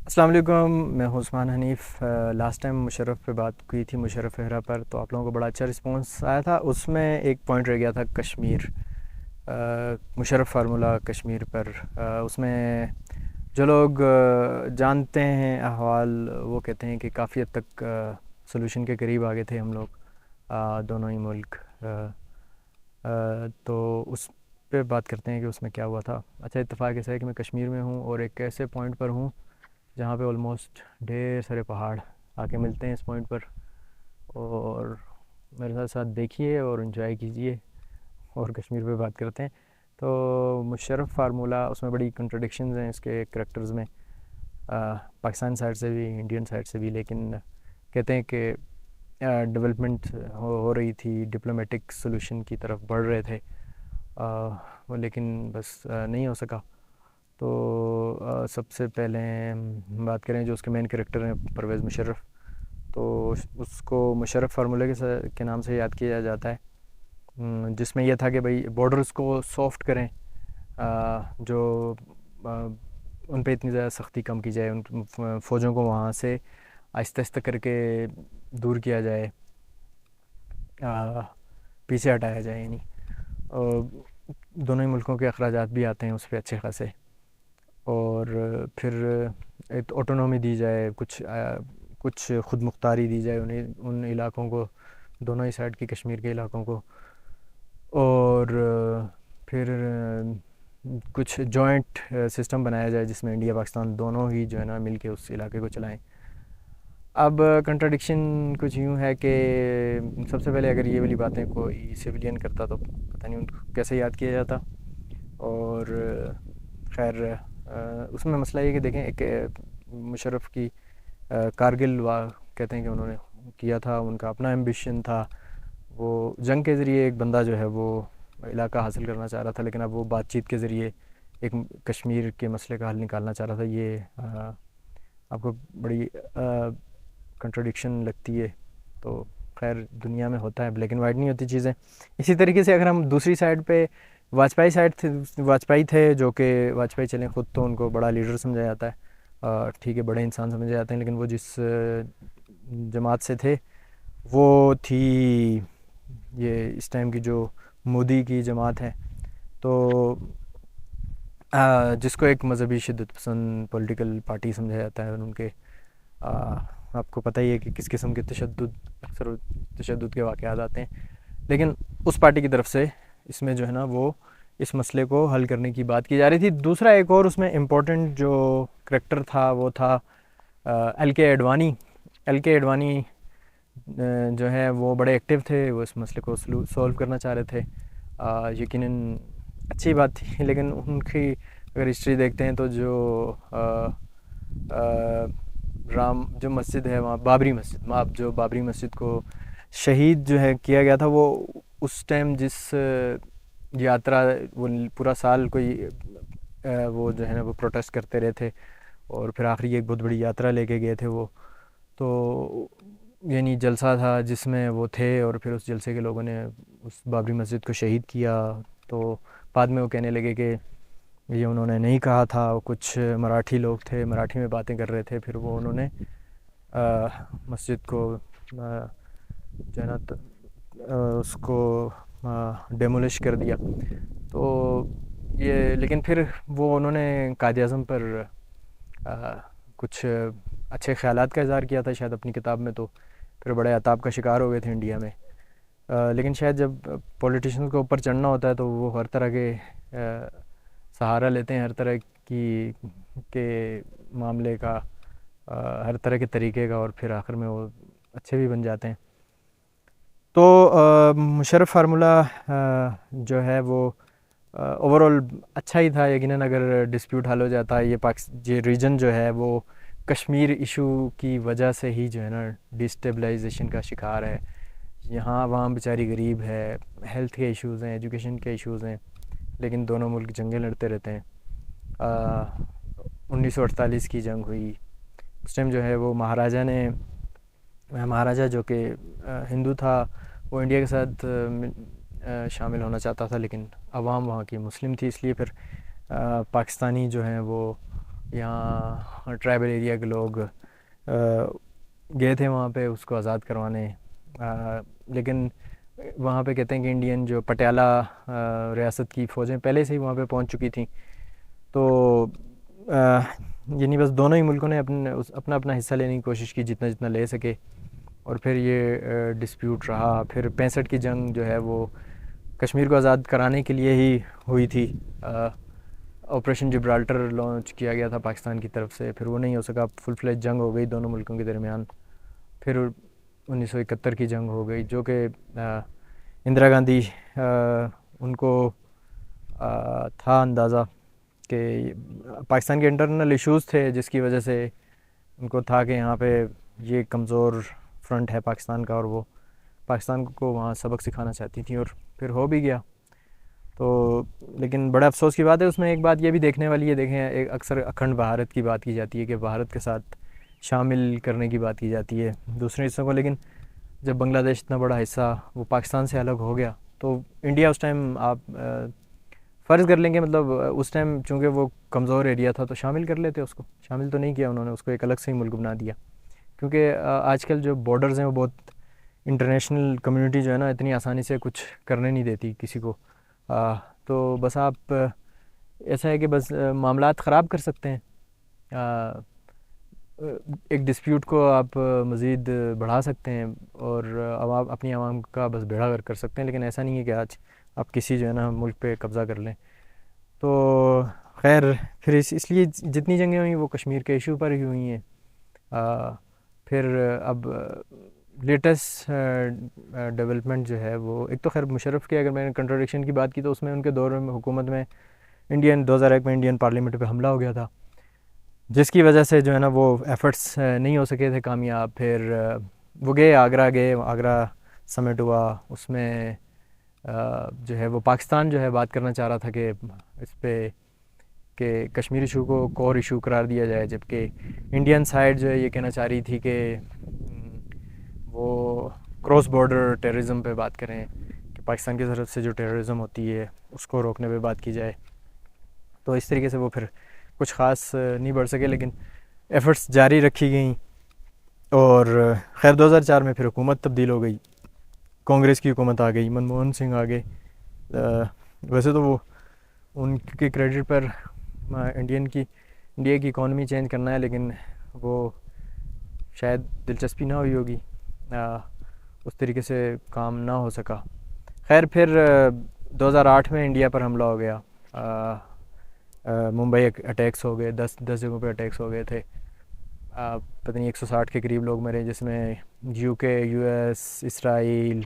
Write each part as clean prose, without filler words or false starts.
السلام علیکم، میں ہوں عثمان حنیف۔ لاسٹ ٹائم مشرف پہ بات کی تھی، مشرف ہیرا پر، تو آپ لوگوں کو بڑا اچھا رسپانس آیا تھا۔ اس میں ایک پوائنٹ رہ گیا تھا کشمیر، مشرف فارمولہ کشمیر پر۔ اس میں جو لوگ جانتے ہیں احوال، وہ کہتے ہیں کہ کافی حد تک سولوشن کے قریب آ گئے تھے ہم لوگ، دونوں ہی ملک۔ تو اس پہ بات کرتے ہیں کہ اس میں کیا ہوا تھا۔ اچھا، اتفاق ایسا ہے کہ میں کشمیر میں ہوں اور ایک ایسے پوائنٹ پر ہوں جہاں پہ آلموسٹ ڈھیر سارے پہاڑ آ کے ملتے ہیں اس پوائنٹ پر، اور میرے ساتھ ساتھ دیکھیے اور انجوائے کیجیے اور کشمیر پہ بات کرتے ہیں۔ تو مشرف فارمولہ، اس میں بڑی کنٹرڈکشنز ہیں اس کے کریکٹرز میں، پاکستان سائڈ سے بھی انڈین سائڈ سے بھی، لیکن کہتے ہیں کہ ڈیولپمنٹ ہو رہی تھی، ڈپلومیٹک سولوشن کی طرف بڑھ رہے تھے، وہ لیکن بس نہیں ہو سکا۔ تو سب سے پہلے بات کریں جو اس کے مین کریکٹر ہیں، پرویز مشرف، تو اس کو مشرف فارمولے کے نام سے یاد کیا جاتا ہے، جس میں یہ تھا کہ بھائی بارڈرز کو سافٹ کریں، جو ان پہ اتنی زیادہ سختی کم کی جائے، ان فوجوں کو وہاں سے آہستہ آہستہ کر کے دور کیا جائے، پیچھے ہٹایا جائے، یعنی دونوں ہی ملکوں کے اخراجات بھی آتے ہیں اس پہ اچھے خاصے، اور پھر ایک آٹونومی دی جائے، کچھ خود مختاری دی جائے ان علاقوں کو، دونوں ہی سائڈ کی کشمیر کے علاقوں کو، اور پھر کچھ جوائنٹ سسٹم بنایا جائے جس میں انڈیا پاکستان دونوں ہی جو ہے نا مل کے اس علاقے کو چلائیں۔ اب کنٹراڈکشن کچھ یوں ہے کہ سب سے پہلے اگر یہ والی باتیں کوئی سویلین کرتا تو پتہ نہیں ان کو کیسے یاد کیا جاتا، اور خیر اس میں مسئلہ یہ کہ دیکھیں، ایک مشرف کی کارگل کہتے ہیں کہ انہوں نے کیا تھا، ان کا اپنا ایمبیشن تھا، وہ جنگ کے ذریعے ایک بندہ جو ہے وہ علاقہ حاصل کرنا چاہ رہا تھا، لیکن اب وہ بات چیت کے ذریعے ایک کشمیر کے مسئلے کا حل نکالنا چاہ رہا تھا۔ یہ آپ کو بڑی کنٹراڈکشن لگتی ہے، تو خیر دنیا میں ہوتا ہے، بلیک اینڈ وائٹ نہیں ہوتی چیزیں۔ اسی طریقے سے اگر ہم دوسری سائڈ پہ واجپئی تھے، جو کہ واجپئی چلیں خود تو ان کو بڑا لیڈر سمجھا جاتا ہے، ٹھیک ہے، بڑے انسان سمجھے جاتے ہیں، لیکن وہ جس جماعت سے تھے وہ تھی یہ اس ٹائم کی جو مودی کی جماعت ہے، تو جس کو ایک مذہبی شدت پسند پولیٹیکل پارٹی سمجھا جاتا ہے۔ ان کے آپ کو پتہ ہی ہے کہ کس قسم کے اکثر تشدد کے واقعات آتے ہیں، لیکن اس پارٹی کی طرف سے اس میں جو ہے نا وہ اس مسئلے کو حل کرنے کی بات کی جا رہی تھی۔ دوسرا ایک اور اس میں امپورٹنٹ جو کریکٹر تھا وہ تھا ایل کے اڈوانی۔ ایل کے اڈوانی جو ہے وہ بڑے ایکٹیو تھے، وہ اس مسئلے کو سولو کرنا چاہ رہے تھے، یقیناً اچھی بات تھی، لیکن ان کی اگر ہسٹری دیکھتے ہیں تو جو جو مسجد ہے وہاں، بابری مسجد کو شہید جو ہے کیا گیا تھا، وہ اس ٹائم جس یاترا، وہ پورا سال کوئی وہ جو ہے نا وہ پروٹیسٹ کرتے رہے تھے، اور پھر آخری ایک بہت بڑی یاترا لے کے گئے تھے وہ، تو یعنی جلسہ تھا جس میں وہ تھے، اور پھر اس جلسے کے لوگوں نے اس بابری مسجد کو شہید کیا۔ تو بعد میں وہ کہنے لگے کہ یہ انہوں نے نہیں کہا تھا، کچھ مراٹھی لوگ تھے، مراٹھی میں باتیں کر رہے تھے، پھر وہ انہوں نے مسجد کو جو ہے نا اس کو ڈیمولش کر دیا۔ تو یہ لیکن پھر وہ انہوں نے قائد اعظم پر کچھ اچھے خیالات کا اظہار کیا تھا شاید اپنی کتاب میں، تو پھر بڑے عطاب کا شکار ہو گئے تھے انڈیا میں۔ لیکن شاید جب پولیٹیشنز کو اوپر چڑھنا ہوتا ہے تو وہ ہر طرح کے سہارا لیتے ہیں، ہر طرح کے معاملے کا، ہر طرح کے طریقے کا، اور پھر آخر میں وہ اچھے بھی بن جاتے ہیں۔ تو مشرف فارمولہ جو ہے وہ اوور آل اچھا ہی تھا، یقیناً اگر ڈسپیوٹ حل ہو جاتا ہے۔ یہ ریجن جو ہے وہ کشمیر ایشو کی وجہ سے ہی جو ہے نا ڈسٹیبلائزیشن کا شکار ہے، یہاں عوام بیچاری غریب ہے، ہیلتھ کے ایشوز ہیں، ایجوکیشن کے ایشوز ہیں، لیکن دونوں ملک جنگیں لڑتے رہتے ہیں۔ 1948 کی جنگ ہوئی، اس ٹائم جو ہے وہ مہاراجہ جو کہ ہندو تھا، وہ انڈیا کے ساتھ شامل ہونا چاہتا تھا، لیکن عوام وہاں کی مسلم تھی، اس لیے پھر پاکستانی جو ہیں وہ یہاں ٹرائبل ایریا کے لوگ گئے تھے وہاں پہ اس کو آزاد کروانے، لیکن وہاں پہ کہتے ہیں کہ انڈین جو پٹیالہ ریاست کی فوجیں پہلے سے ہی وہاں پہ پہنچ چکی تھیں، تو یعنی بس دونوں ہی ملکوں نے اپنا اپنا حصہ لینے کی کوشش کی جتنا جتنا لے سکے، اور پھر یہ ڈسپیوٹ رہا۔ پھر 65 کی جنگ جو ہے وہ کشمیر کو آزاد کرانے کے لیے ہی ہوئی تھی۔ آپریشن جبرالٹر لانچ کیا گیا تھا پاکستان کی طرف سے، پھر وہ نہیں ہو سکا، فل فلیج جنگ ہو گئی دونوں ملکوں کے درمیان۔ پھر 1971 کی جنگ ہو گئی، جو کہ اندرا گاندھی ان کو تھا اندازہ کہ پاکستان کے انٹرنل ایشوز تھے، جس کی وجہ سے ان کو تھا کہ یہاں پہ یہ کمزور فرنٹ ہے پاکستان کا، اور وہ پاکستان کو وہاں سبق سکھانا چاہتی تھیں، اور پھر ہو بھی گیا۔ تو لیکن بڑا افسوس کی بات ہے، اس میں ایک بات یہ بھی دیکھنے والی ہے، دیکھیں اکثر اکھنڈ بھارت کی بات کی جاتی ہے کہ بھارت کے ساتھ شامل کرنے کی بات کی جاتی ہے دوسرے حصوں کو، لیکن جب بنگلہ دیش اتنا بڑا حصہ وہ پاکستان سے الگ ہو گیا تو انڈیا اس ٹائم آپ فرض کر لیں گے، مطلب اس ٹائم چونکہ وہ کمزور ایریا تھا تو شامل کر لیتے، اس کو شامل تو نہیں کیا انہوں نے، اس کو ایک الگ سے ہی ملک بنا دیا، کیونکہ آج کل جو بارڈرز ہیں وہ بہت انٹرنیشنل کمیونٹی جو ہے نا اتنی آسانی سے کچھ کرنے نہیں دیتی کسی کو، تو بس آپ ایسا ہے کہ بس معاملات خراب کر سکتے ہیں، ایک ڈسپیوٹ کو آپ مزید بڑھا سکتے ہیں، اور عوام اپنی عوام کا بس بیڑا غرق کر سکتے ہیں، لیکن ایسا نہیں ہے کہ آج آپ کسی جو ہے نا ملک پہ قبضہ کر لیں۔ تو خیر پھر اس لیے جتنی جنگیں ہوئیں وہ کشمیر کے ایشو پر ہی ہوئی ہیں۔ پھر اب لیٹسٹ ڈیولپمنٹ جو ہے وہ ایک تو خیر مشرف کی، اگر میں نے کنٹروڈکشن کی بات کی تو اس میں ان کے دور میں حکومت میں 2001 میں انڈین پارلیمنٹ پہ حملہ ہو گیا تھا، جس کی وجہ سے جو ہے نا وہ ایفرٹس نہیں ہو سکے تھے کامیاب۔ پھر وہ گئے آگرہ سمٹ ہوا، اس میں جو ہے وہ پاکستان جو ہے بات کرنا چاہ رہا تھا کہ اس پہ کہ کشمیر ایشو کو کور ایشو قرار دیا جائے، جبکہ انڈین سائڈ جو ہے یہ کہنا چاہ رہی تھی کہ وہ کراس بارڈر ٹیررزم پہ بات کریں، کہ پاکستان کی طرف سے جو ٹیررزم ہوتی ہے اس کو روکنے پہ بات کی جائے۔ تو اس طریقے سے وہ پھر کچھ خاص نہیں بڑھ سکے، لیکن ایفرٹس جاری رکھی گئیں، اور خیر 2004 میں پھر حکومت تبدیل ہو گئی، کانگریس کی حکومت آ گئی، منموہن سنگھ آ گئے۔ ویسے تو وہ ان کے کریڈٹ پر انڈیا کی اکانومی چینج کرنا ہے، لیکن وہ شاید دلچسپی نہ ہوئی ہوگی، اس طریقے سے کام نہ ہو سکا۔ خیر پھر 2008 میں انڈیا پر حملہ ہو گیا، ممبئی اٹیکس ہو گئے، 10 جگہوں پہ اٹیکس ہو گئے تھے، پتہ نہیں 160 کے قریب لوگ مرے، جس میں UK، US، اسرائیل،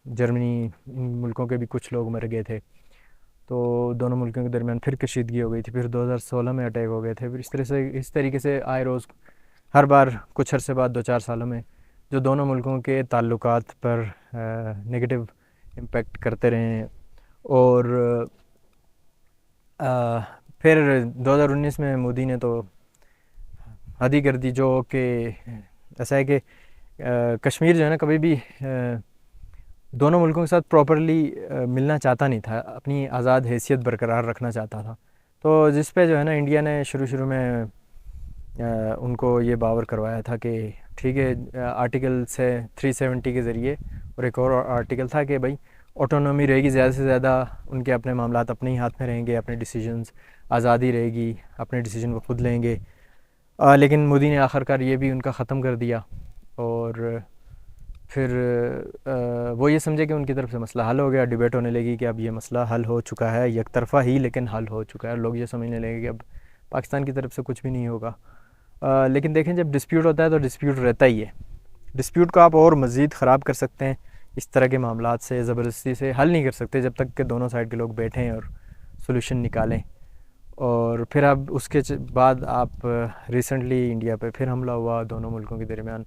جرمنی، ان ملکوں کے بھی کچھ لوگ مر گئے تھے۔ تو دونوں ملکوں کے درمیان پھر کشیدگی ہو گئی تھی، پھر 2016 میں اٹیک ہو گئے تھے، پھر اس طریقے سے آئے روز ہر بار کچھ عرصے بعد 2-4 سالوں میں جو دونوں ملکوں کے تعلقات پر نگیٹو امپیکٹ کرتے رہے ہیں۔ اور پھر 2019 میں مودی نے تو حد ہی کر دی، جو کہ ایسا ہے کہ کشمیر جو ہے نا کبھی بھی دونوں ملکوں کے ساتھ پراپرلی ملنا چاہتا نہیں تھا، اپنی آزاد حیثیت برقرار رکھنا چاہتا تھا، تو جس پہ جو ہے نا انڈیا نے شروع میں ان کو یہ باور کروایا تھا کہ ٹھیک ہے، آرٹیکل سے 370 کے ذریعے، اور ایک اور آرٹیکل تھا کہ بھائی آٹونومی رہے گی، زیادہ سے زیادہ ان کے اپنے معاملات اپنے ہی ہاتھ میں رہیں گے، اپنے ڈیسیجنز، آزادی رہے گی، اپنے ڈیسیجن وہ خود لیں گے، لیکن مودی نے آخر کار یہ بھی ان کا ختم کر دیا، اور پھر وہ یہ سمجھے کہ ان کی طرف سے مسئلہ حل ہو گیا، ڈیبیٹ ہونے لگی کہ اب یہ مسئلہ حل ہو چکا ہے، یک طرفہ ہی لیکن حل ہو چکا ہے، لوگ یہ سمجھنے لگے کہ اب پاکستان کی طرف سے کچھ بھی نہیں ہوگا۔ لیکن دیکھیں جب ڈسپیوٹ ہوتا ہے تو ڈسپیوٹ رہتا ہی ہے، ڈسپیوٹ کو آپ اور مزید خراب کر سکتے ہیں، اس طرح کے معاملات سے زبردستی سے حل نہیں کر سکتے جب تک کہ دونوں سائڈ کے لوگ بیٹھیں اور سولوشن نکالیں۔ اور پھر اب اس کے بعد آپ ریسنٹلی انڈیا پہ پھر حملہ ہوا، دونوں ملکوں کے درمیان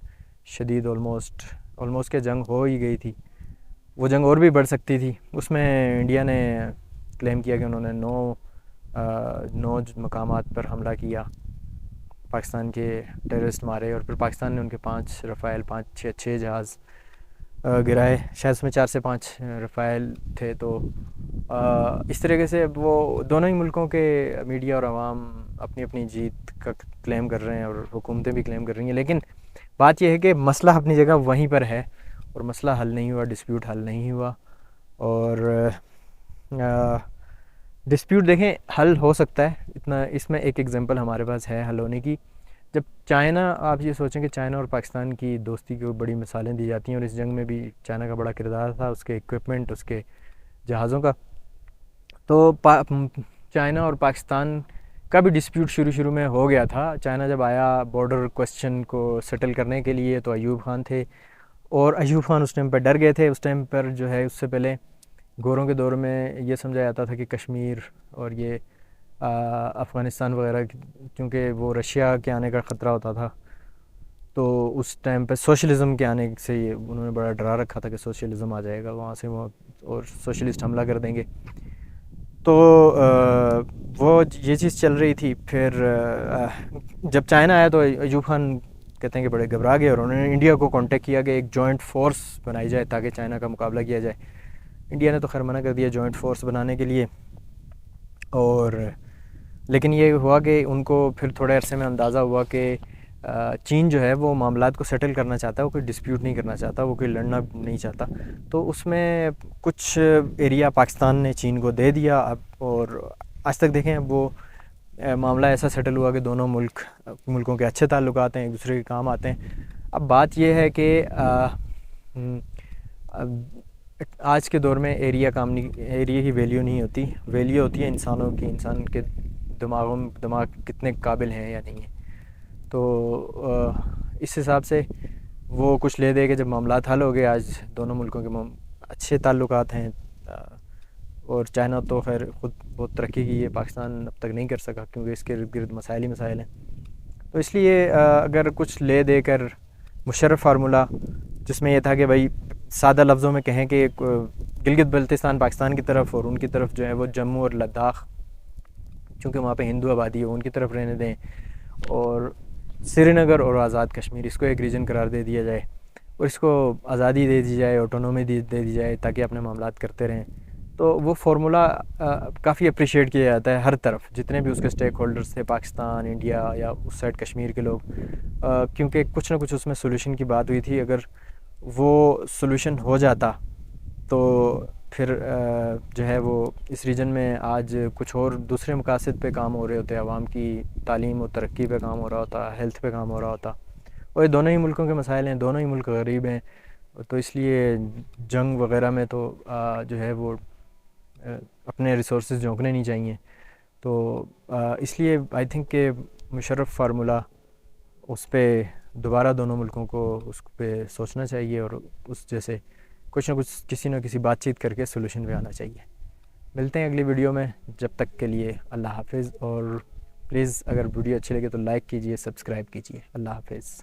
شدید آلموسٹ کہ جنگ ہو ہی گئی تھی، وہ جنگ اور بھی بڑھ سکتی تھی۔ اس میں انڈیا نے کلیم کیا کہ انہوں نے 9 مقامات پر حملہ کیا، پاکستان کے ٹیررسٹ مارے، اور پھر پاکستان نے ان کے 5 رفائل 6 جہاز گرائے، شاید اس میں 4 سے 5 رفائل تھے، تو اس طریقے سے وہ دونوں ہی ملکوں کے میڈیا اور عوام اپنی اپنی جیت کا کلیم کر رہے ہیں اور حکومتیں بھی کلیم کر رہی ہیں، لیکن بات یہ ہے کہ مسئلہ اپنی جگہ وہیں پر ہے اور مسئلہ حل نہیں ہوا، ڈسپیوٹ حل نہیں ہوا. اور ڈسپیوٹ دیکھیں حل ہو سکتا ہے اتنا، اس میں ایک ایگزامپل ہمارے پاس ہے حل ہونے کی. جب چائنا، آپ یہ سوچیں کہ چائنا اور پاکستان کی دوستی کی بڑی مثالیں دی جاتی ہیں اور اس جنگ میں بھی چائنا کا بڑا کردار تھا، اس کے اکوپمنٹ، اس کے جہازوں کا. تو چائنا اور پاکستان کا بھی ڈسپیوٹ شروع میں ہو گیا تھا. چائنا جب آیا بارڈر کوسچن کو سیٹل کرنے کے لیے تو ایوب خان تھے، اور ایوب خان اس ٹائم پہ ڈر گئے تھے. اس ٹائم پر جو ہے اس سے پہلے گوروں کے دور میں یہ سمجھا جاتا تھا کہ کشمیر اور یہ افغانستان وغیرہ، کیونکہ وہ رشیا کے آنے کا خطرہ ہوتا تھا، تو اس ٹائم پہ سوشلزم کے آنے سے یہ انہوں نے بڑا ڈرا رکھا تھا کہ سوشلزم آ جائے گا وہاں سے، وہ اور سوشلسٹ حملہ کر دیں گے. تو وہ یہ چیز چل رہی تھی. پھر جب چائنا آیا تو ایوب خان کہتے ہیں کہ بڑے گھبرا گئے اور انہوں نے انڈیا کو کانٹیکٹ کیا کہ ایک جوائنٹ فورس بنائی جائے تاکہ چائنا کا مقابلہ کیا جائے. انڈیا نے تو خیر منع کر دیا جوائنٹ فورس بنانے کے لیے، اور لیکن یہ ہوا کہ ان کو پھر تھوڑے عرصے میں اندازہ ہوا کہ چین جو ہے وہ معاملات کو سیٹل کرنا چاہتا ہے، وہ کوئی ڈسپیوٹ نہیں کرنا چاہتا، وہ کوئی لڑنا نہیں چاہتا. تو اس میں کچھ ایریا پاکستان نے چین کو دے دیا. اب اور آج تک دیکھیں وہ معاملہ ایسا سیٹل ہوا کہ دونوں ملکوں کے اچھے تعلقات ہیں، ایک دوسرے کے کام آتے ہیں. اب بات یہ ہے کہ آج کے دور میں ایریا کی ویلیو نہیں ہوتی، ویلیو ہوتی ہے انسانوں کی، انسان کے دماغ کتنے قابل ہیں یا نہیں ہیں. تو اس حساب سے وہ کچھ لے دے کے جب معاملات حل ہو گئے، آج دونوں ملکوں کے اچھے تعلقات ہیں. اور چائنا تو خیر خود بہت ترقی کی ہے، پاکستان اب تک نہیں کر سکا کیونکہ اس کے ارد گرد مسائل ہی مسائل ہیں. تو اس لیے اگر کچھ لے دے کر مشرف فارمولہ، جس میں یہ تھا کہ بھائی سادہ لفظوں میں کہیں کہ گلگت بلتستان پاکستان کی طرف اور ان کی طرف جو ہے وہ جموں اور لداخ، چونکہ وہاں پہ ہندو آبادی ہے، ان کی طرف رہنے دیں، اور سری نگر اور آزاد کشمیر اس کو ایک ریجن قرار دے دیا جائے اور اس کو آزادی دے دی جائے، آٹونومی دے دی جائے تاکہ اپنے معاملات کرتے رہیں. تو وہ فارمولہ کافی اپریشیٹ کیا جاتا ہے ہر طرف، جتنے بھی اس کے سٹیک ہولڈرز تھے، پاکستان، انڈیا یا اس سائڈ کشمیر کے لوگ، کیونکہ کچھ نہ کچھ اس میں سولوشن کی بات ہوئی تھی. اگر وہ سولوشن ہو جاتا تو پھر جو ہے وہ اس ریجن میں آج کچھ اور دوسرے مقاصد پہ کام ہو رہے ہوتے، عوام کی تعلیم و ترقی پہ کام ہو رہا ہوتا، ہیلتھ پہ کام ہو رہا ہوتا. اور یہ دونوں ہی ملکوں کے مسائل ہیں، دونوں ہی ملک غریب ہیں، تو اس لیے جنگ وغیرہ میں تو جو ہے وہ اپنے ریسورسز جھونکنے نہیں چاہیے. تو اس لیے آئی تھنک کہ مشرف فارمولہ اس پہ دوبارہ دونوں ملکوں کو اس پہ سوچنا چاہیے اور اس جیسے کچھ نہ کچھ کسی نہ کسی بات چیت کر کے سولوشن پہ آنا چاہیے. ملتے ہیں اگلی ویڈیو میں، جب تک کے لیے اللہ حافظ. اور پلیز اگر ویڈیو اچھی لگے تو لائک کیجیے، سبسکرائب کیجیے. اللہ حافظ.